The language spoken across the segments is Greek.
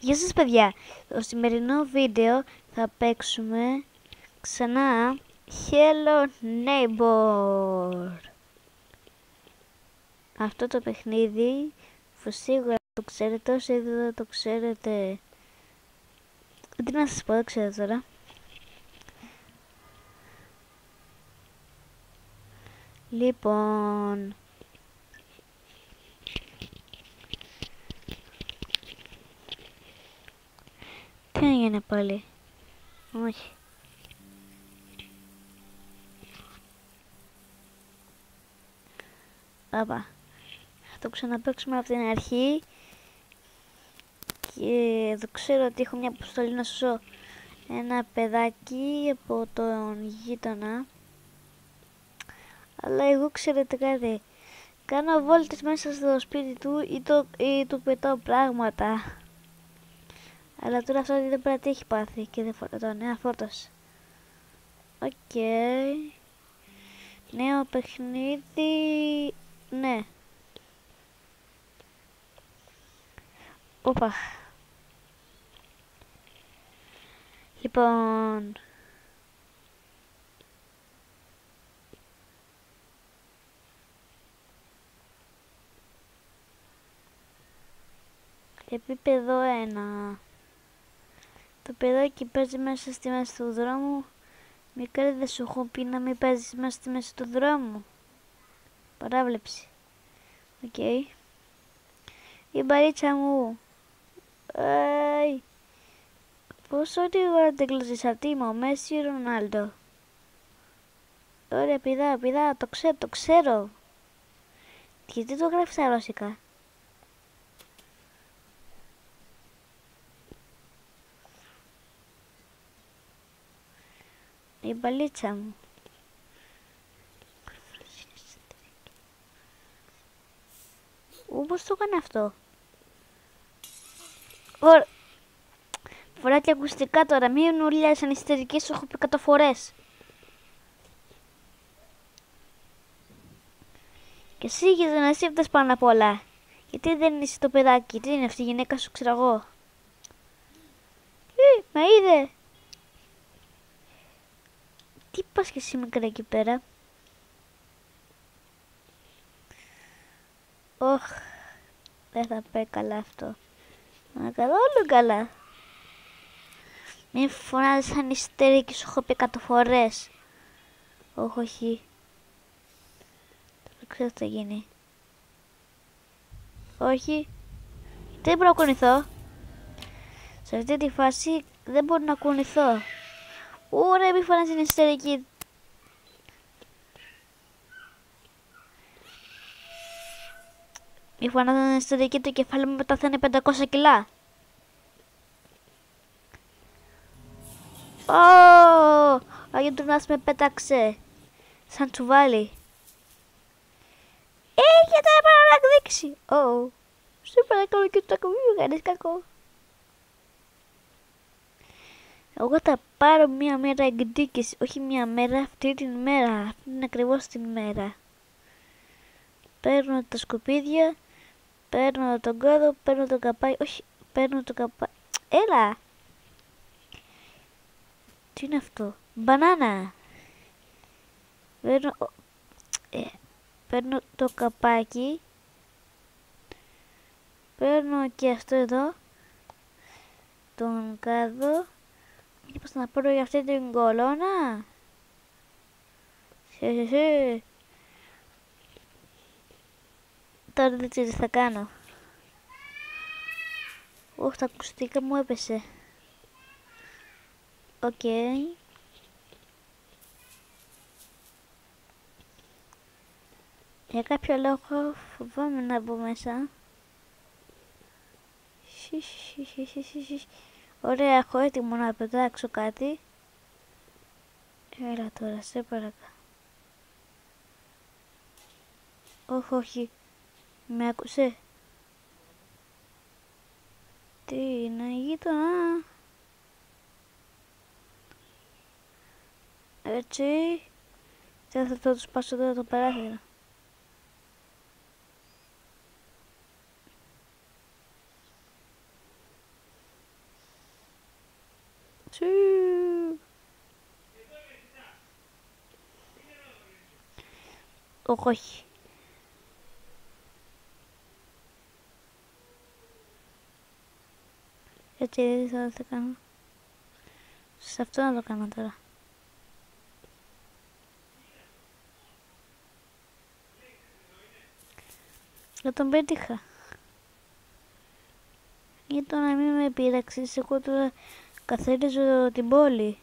Γεια σας παιδιά, στο σημερινό βίντεο θα παίξουμε ξανά Hello Neighbor. Αυτό το παιχνίδι που σίγουρα το ξέρετε, όσοι ήδη δεν το ξέρετε, τι να σας πω, δεν ξέρω τώρα. Λοιπόν, τι έγινε πάλι? Όχι. Πάπα. Θα το ξαναπαίξουμε από την αρχή. Και εδώ ξέρω ότι έχω μια αποστολή να σώσω ένα παιδάκι από τον γείτονα. Αλλά εγώ ξέρετε κάτι, κάνω βόλτες μέσα στο σπίτι του ή του πετάω πράγματα. Αλλά τώρα αυτό δεν πρέπει να τι έχει πάθει και δεν φορτώ, νέα φόρτος. Οκ. Νέο παιχνίδι, ναι. Όπα. Λοιπόν, επίπεδο 1. Το παιδάκι παίζει μέσα στη μέση του δρόμου. Μικρή, δεν σου έχω πει να μην παίζεις μέσα στη μέση του δρόμου? Παράβλεψη. Οκ. Η μπαρίτσα μου. Πόσο γρήγορα την κλωτσισαρτήμω, Μέση ή Ρονάλντο? Ωραία, πηδά, το ξέρω. Γιατί το γράφεις στα ρώσικα? Η μπαλίτσα μου. Πώς το έκανε αυτό? Φορά και ακουστικά τώρα, μην ουρλιάζεις ανιστερική, σου έχω πει 100 φορές. Και εσύ γιατί να εσύ φταίς πάνω απ' όλα. Γιατί δεν είσαι το παιδάκι, τι είναι αυτή η γυναίκα σου, ξέρω εγώ. Με είδε. Τι πας και εσύ μικρά εκεί πέρα? Ωχ, δεν θα πάει καλά αυτό. Μα καθόλου καλά. Μην φωνάζεις σαν υστέρη και σου έχω πει 100 φορές. Όχι. Δεν ξέρω τι θα γίνει. Όχι. Δεν μπορώ να κουνηθώ. Σε αυτή τη φάση δεν μπορώ να κουνηθώ. Ωραία, μη φωνάζεις την ιστερική. Μη φωνάζεις την ιστερική, το κεφάλι μου μετά θα είναι 500 κιλά. Ο Αγιοντουνάς με πέταξε σαν τσουβάλι. Έρχεται να πάρω να εκδείξει. Σε παρακαλώ και το κακό, μην κάνεις κακό. Εγώ θα πάρω μία μέρα εκδίκηση, όχι μία μέρα, αυτή την μέρα. Αυτή είναι ακριβώς την μέρα. Παίρνω τα σκουπίδια, παίρνω τον κόδο, παίρνω το καπάκι, όχι, παίρνω το καπάκι. Έλα! Τι είναι αυτό? Μπανάνα! Παίρνω το καπάκι. Παίρνω και αυτό εδώ. Τον κάδο. Μήπως να πάρω για αυτή την κολόνα? Τώρα δεν ξέρω τι θα κάνω. Τα ακουστικά μου έπεσε. Οκ. Για κάποιο λόγο φοβάμαι να μπω μέσα. Ωραία, έχω έτοιμο να πετάξω κάτι. Έλα τώρα, σε παρακαλώ. Όχι. Με άκουσε? Τι είναι, γείτονα? Έτσι. Δεν θα το σπάσω τώρα το παράθυρο. Τσου. Όχι. Έτσι δεν θα το κάνω. Σε αυτό να το κάνω τώρα. Δεν τον πέτυχα. Για το να μην με πείραξες, εγώ τώρα καθαρίζω την πόλη.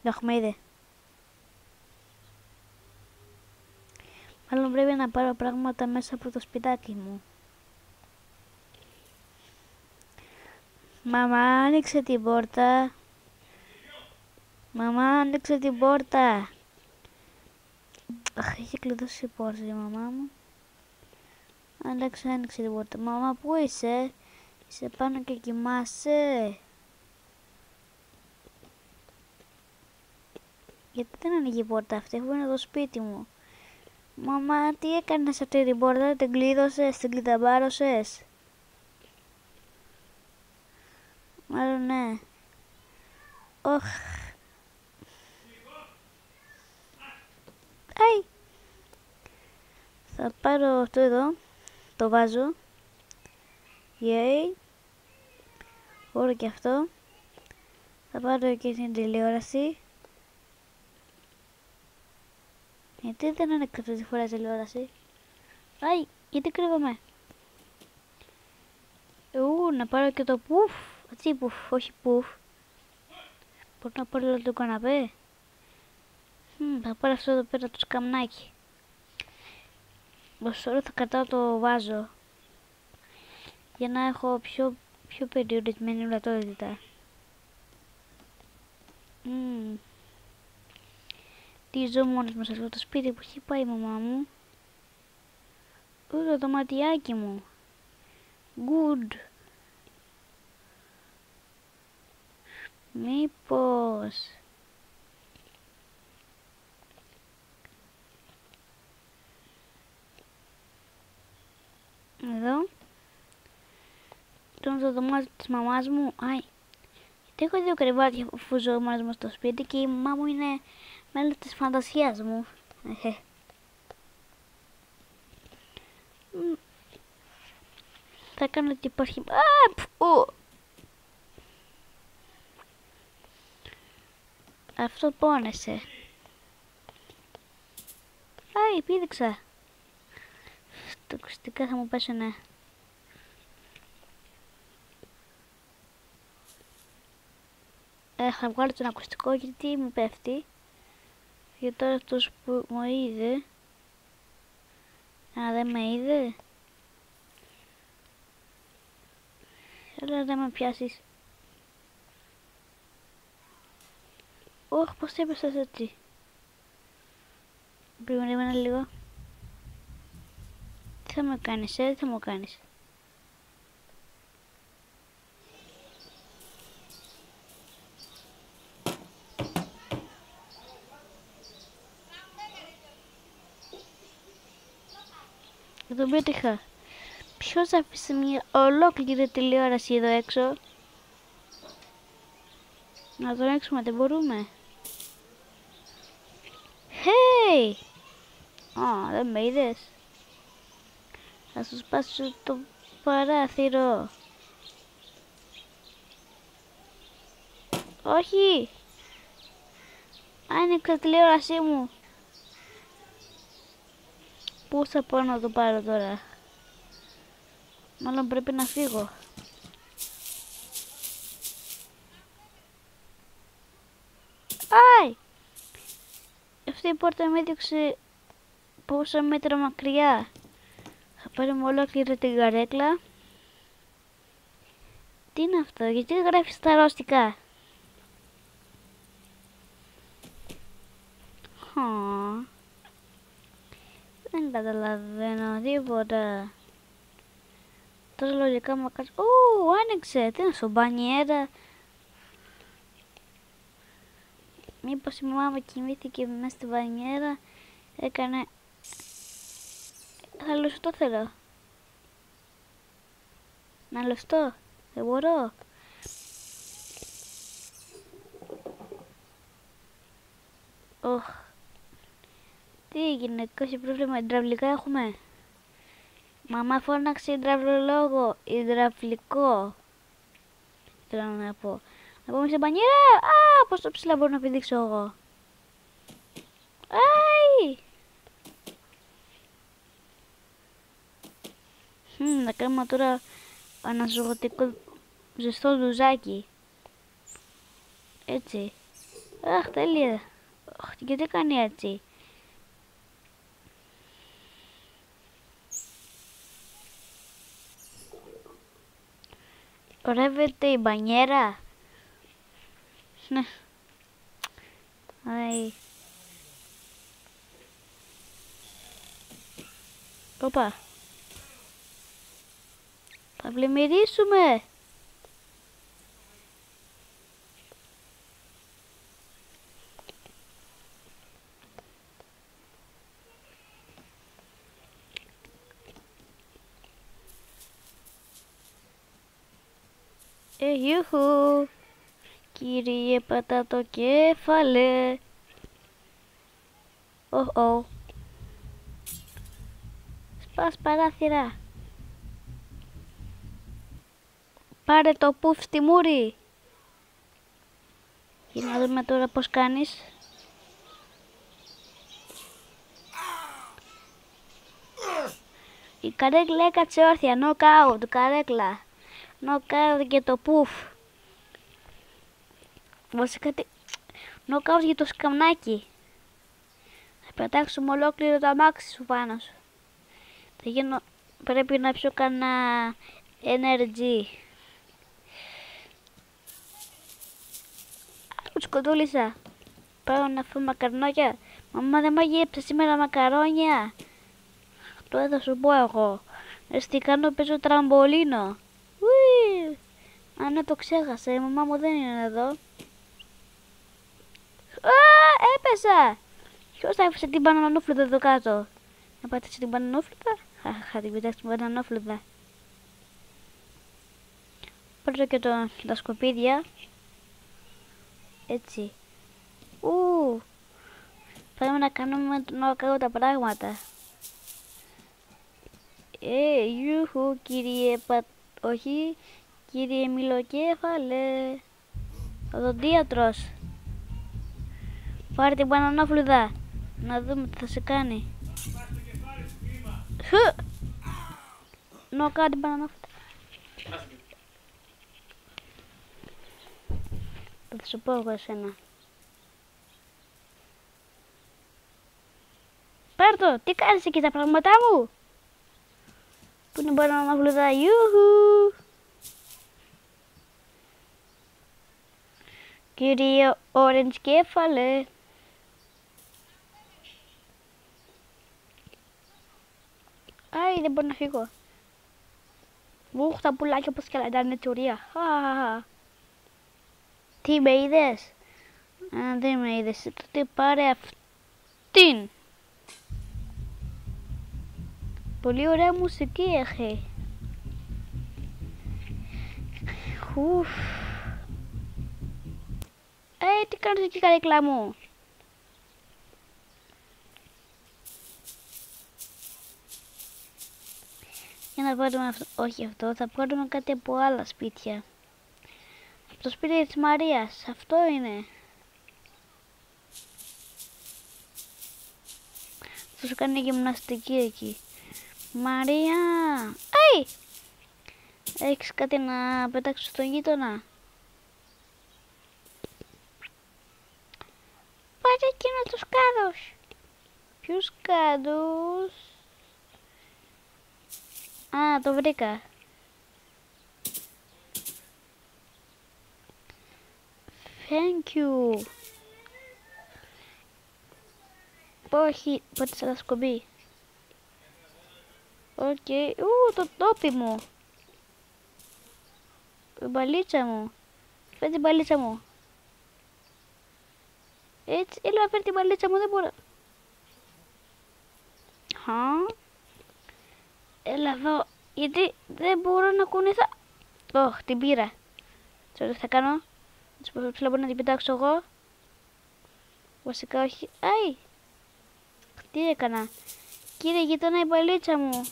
Λαχμέιδε. Μάλλον πρέπει να πάρω πράγματα μέσα από το σπιτάκι μου. Μαμά, άνοιξε την πόρτα. Μαμά, άνοιξε την πόρτα. Αχ, είχε κλειδώσει η πόρτα η μαμά μου. Άνοιξε την πόρτα. Μαμά, πού είσαι? Είσαι πάνω και κοιμάσαι? Γιατί δεν ανοίγει η πόρτα αυτή, αφού είναι το σπίτι μου? Μαμά, τι έκανες αυτή την πόρτα? Την κλείδωσες, την κλειδαμπάρωσες? Μάλλον ναι. Οχ. Αϊ. Θα πάρω αυτό εδώ. Το βάζω. Yay. Μπορώ και αυτό. Θα πάρω και την τηλεόραση. Γιατί δεν είναι αυτή τη φορά τηλεόραση? Αϊ, γιατί κρύβομαι? Να πάρω και το πουφ. Τι πουφ, όχι πουφ. Μπορώ να πάρω όλο το καναπέ. Θα πάρω αυτό εδώ πέρα το σκαμνάκι. Όσο ώρα θα κρατάω το βάζο. Για να έχω πιο περιορισμένη ορατότητα. Τι ζω μόνος μου σε αυτό το σπίτι που έχει πάει η μαμά μου. Το δωματιάκι μου. Good. Μήπως... Εδώ. Το δωμάτιο της μαμάς μου. Αϊ. Γιατί έχω δύο κρεβάτια αφού ζω μόνος μου στο σπίτι και η μαμά μου είναι μέλος της φαντασίας μου. Θα κάνω ότι υπάρχει... Αυτό πόνεσε. Αϊ, πήδηξα. Τα ακουστικά θα μου πέσουνε. Θα βγάλω τον ακουστικό γιατί μου πέφτει. Και τώρα αυτός που μου είδε. Δεν με είδε. Έλα να με πιάσεις. Όχι, πώς έπεσες έτσι? Περίμενε λίγο. Τι θα με κάνεις, τι θα μου κάνεις? Δεν τον πέτυχα. Ποιος άφησε μια ολόκληρη τηλεόραση εδώ έξω? Να τον έξουμε, δεν μπορούμε. Hey! Δεν με είδες? Θα σου σπάσω το παράθυρο. Όχι! Άνοιξα τη τηλεόρασή μου. Πού θα πάω να το πάρω τώρα? Μάλλον πρέπει να φύγω. Άι! Αυτή η πόρτα με έδειξε πόσα μέτρα μακριά. Θα πάρουμε ολόκληρη την καρέκλα. Τι είναι αυτό, γιατί γράφει στα αρρώστικα? Δεν καταλαβαίνω τίποτα. Τώρα λογικά μου κάτσε. Άνοιξε. Τι είναι στο μπανιέρα? Μήπως η μαμά μου κοιμήθηκε μέσα στη μπανιέρα? Έκανε... Θα λουστώ θέλω. Να λουστώ. Δεν μπορώ. Οχ. Τι έγινε, κάποιο πρόβλημα, υδραυλικά έχουμε. Μαμά φώναξε υδραυλολόγο, υδραυλικό. Θέλω να πω. Να πούμε σε μπανιέρα. Α, πόσο ψηλά μπορώ να πηδήξω εγώ. Άι. Να κάνουμε τώρα αναζωογοτικό ζεστό ντουζάκι. Έτσι. Αχ, τέλεια. Γιατί κάνει έτσι. Κορεύεται η μπανιέρα. Ναι. Άι. Όπα. Θα πλημμυρίσουμε. Γιούχου. Κύριε πατατοκέφαλε. Οχ. Σπάς παράθυρα. Πάρε το πουφ στη μούρη. Για να δούμε τώρα πώς κάνεις. Η καρέκλα έκατσε όρθια. Νοκάουτ, καρέκλα. Νοκάουτ για το πουφ. Βασικά νοκάουτ για το σκαμνάκι. Θα πετάξουμε ολόκληρο το αμάξι σου πάνω σου. Πρέπει να πιω κανένα energy. Σκοτούλησα. Πάω να φάω μακαρονάκια. Μαμά δεν μαγείρεψε σήμερα μακαρόνια. Το θα σου πω εγώ. Τι κάνω, παίζω τραμπολίνο. Ουί. Α, ναι, το ξέχασα. Η μαμά μου δεν είναι εδώ. Α, έπεσα. Ποιος θα άφησε την μπανανόφλουδα εδώ κάτω. Να πατήσει την μπανανόφλουδα. Χα, την πετάξει την μπανανόφλουδα. Πάρω και τα σκουπίδια. Έτσι. Πρέπει να κάνουμε να κάνω τα πράγματα. Γιούχου, όχι, κύριε Μιλοκέφαλε. Οδοντίατρος. Πάρε την μπανανόφλουδα. Να δούμε τι θα σε κάνει. Νοκάω την μπανανόφλουδα. Θα σου πω εγώ εσένα. Πάρ' το, τι κάνεις εκεί τα πράγματά μου. Πού είναι η μπανανόφλουδα, γιούχου. Κύριε Orange κέφαλε. Άι, δεν μπορώ να φύγω. Βουχ, τα πουλάκια όπως και λένε, είναι τουρία. Τι με είδες? Α, δεν με είδες. Τότε πάρε αυτήν. Πολύ ωραία μουσική έχει. Τι κάνεις εκεί, καρέκλα μου? Για να πάρουμε αυτό. Όχι αυτό, θα πάρουμε κάτι από άλλα σπίτια. Από το σπίτι της Μαρίας. Αυτό είναι. Θα σου κάνει γυμναστική εκεί. Μαρία! Αϊ! Έχεις κάτι να πετάξεις στον γείτονα? Πάρε εκείνο τους κάδους. Ποιους κάδους? Α, το βρήκα. Thank you. Όχι, πάτησα τα σκομπί. Οκ. Το τόπι μου. Η μπαλίτσα μου. Φέρε την μπαλίτσα μου. Έτσι, έλα να φέρει την μπαλίτσα μου, δεν μπορώ. Έλα εδώ, γιατί δεν μπορώ να κουνηθώ. Την πήρα. Τι θα κάνω? Μπορώ να την πετάξω εγώ. Βασικά όχι. Αϊ! Τι έκανα? Κύριε γείτονα, η μπαλίτσα μου.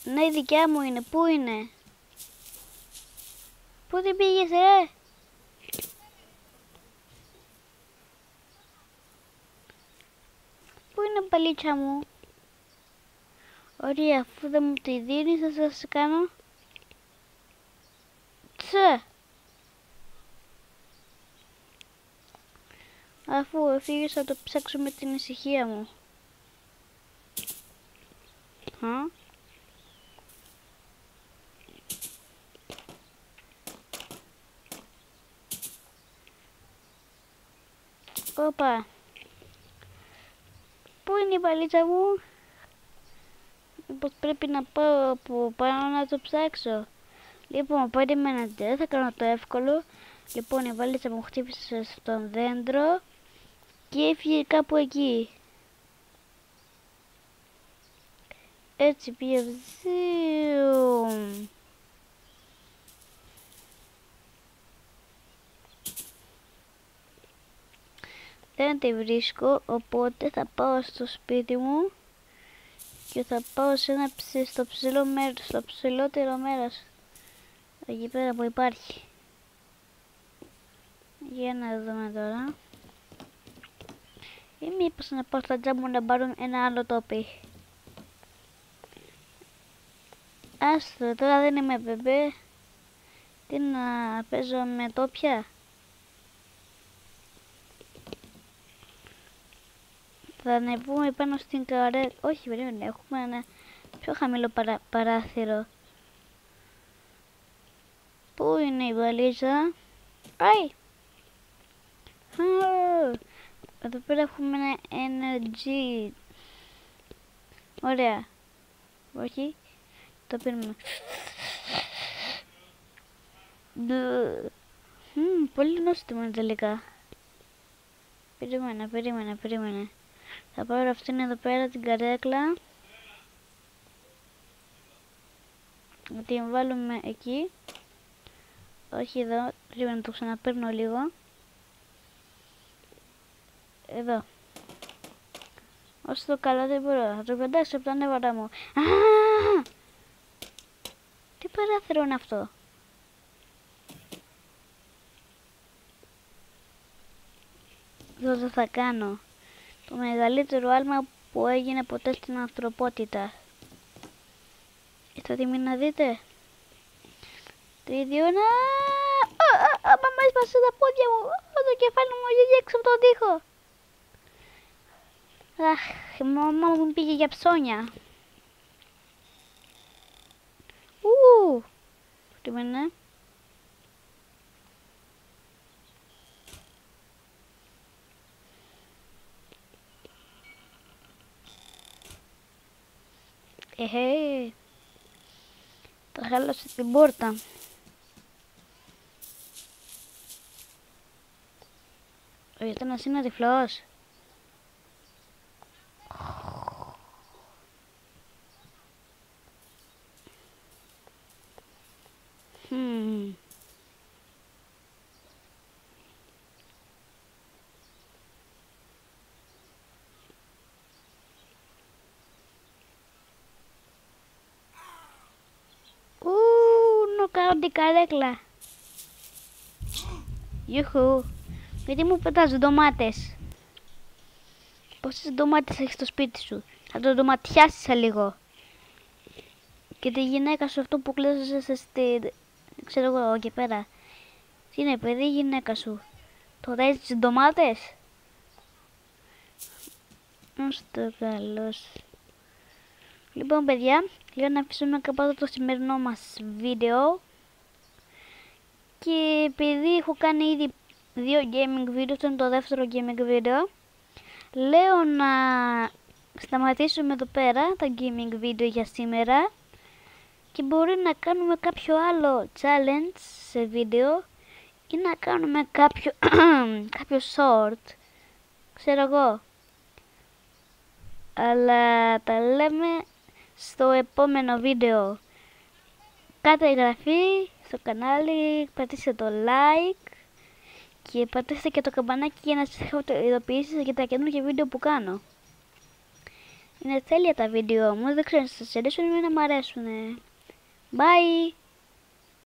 Ναι, η δικιά μου είναι. Πού είναι? Πού την πήγες, Πού είναι η μπαλίτσα μου? Ωραία, αφού δεν μου τη δίνεις θα σας κάνω. Τσε! Αφού έφυγες θα το ψάξω με την ησυχία μου. Όπα. Πού είναι η μπαλίτσα μου? Μήπως πρέπει να πάω από πάνω να το ψάξω. Λοιπόν, περιμένετε, δεν θα κάνω το εύκολο. Λοιπόν, η μπαλίτσα μου χτύπησε στον δέντρο και έφυγε κάπου εκεί. Έτσι πήγε. Δεν τη βρίσκω, οπότε θα πάω στο σπίτι μου και θα πάω σε ένα στο ψηλό μέρος, στο ψηλότερο μέρος. Εκεί πέρα που υπάρχει. Για να δούμε τώρα. Ή μήπως να πάω στα τζάμπου να πάρω ένα άλλο τόπι. Άστο, τώρα δεν είμαι μπεμπέ. Τι να παίζω με τόπια? Θα ανεβούμε πάνω στην καρέ. Όχι, περίμενε, έχουμε ένα πιο χαμηλό παράθυρο. Πού είναι η βαλίτσα? Αϊ! Εδώ πέρα έχουμε ένα energy. Ωραία. Όχι. Το πήραμε. Πολύ νόστιμο είναι τελικά. Περίμενε. Θα πάρω αυτήν εδώ πέρα την καρέκλα. Να την βάλουμε εκεί. Όχι εδώ. Περίμενε, το ξαναπαίρνω λίγο. Εδώ. Όσο το καλό δεν μπορώ. Θα το πετάξω από τα νεύρα μου. Τι παράθυρο είναι αυτό? Αυτό θα κάνω. Το μεγαλύτερο άλμα που έγινε ποτέ στην ανθρωπότητα. Είστε έτοιμοι να δείτε? 3, 2, 1. Μαμά, έσπασε τα πόδια μου. Το κεφάλι μου βγήκε έξω από τον τοίχο. Αχ, η μαμά μου πήγε για ψώνια. Περίμενε. Τα χάλασε την πόρτα. Ο γείτονας είναι τυφλός. Κάνω την καρέκλα. Ιουχου. Γιατί μου πετάς ντομάτες? Πόσες ντομάτες έχεις στο σπίτι σου? Θα το ντοματιάσεις λίγο. Και τη γυναίκα σου, αυτό που κλείσεσαι στη... ξέρω εγώ εκεί πέρα. Τι είναι παιδί, η γυναίκα σου? Το δες τις ντομάτες? Στο καλός. Λοιπόν παιδιά, λέω να αφήσουμε κάπου το σημερινό μας βίντεο. Και επειδή έχω κάνει ήδη 2 gaming βίντεο, αυτό είναι το δεύτερο gaming βίντεο, λέω να σταματήσουμε εδώ πέρα τα gaming βίντεο για σήμερα και μπορεί να κάνουμε κάποιο άλλο challenge σε βίντεο ή να κάνουμε κάποιο short, ξέρω εγώ. Αλλά τα λέμε στο επόμενο βίντεο. Κάντε εγγραφή στο κανάλι, πατήστε το like και πατήστε και το καμπανάκι για να σας έχετε ειδοποιήσεις για τα καινούργια βίντεο που κάνω. Είναι τέλεια τα βίντεο μου, δεν ξέρω αν σας αρέσουν ή να μ' αρέσουν. Bye!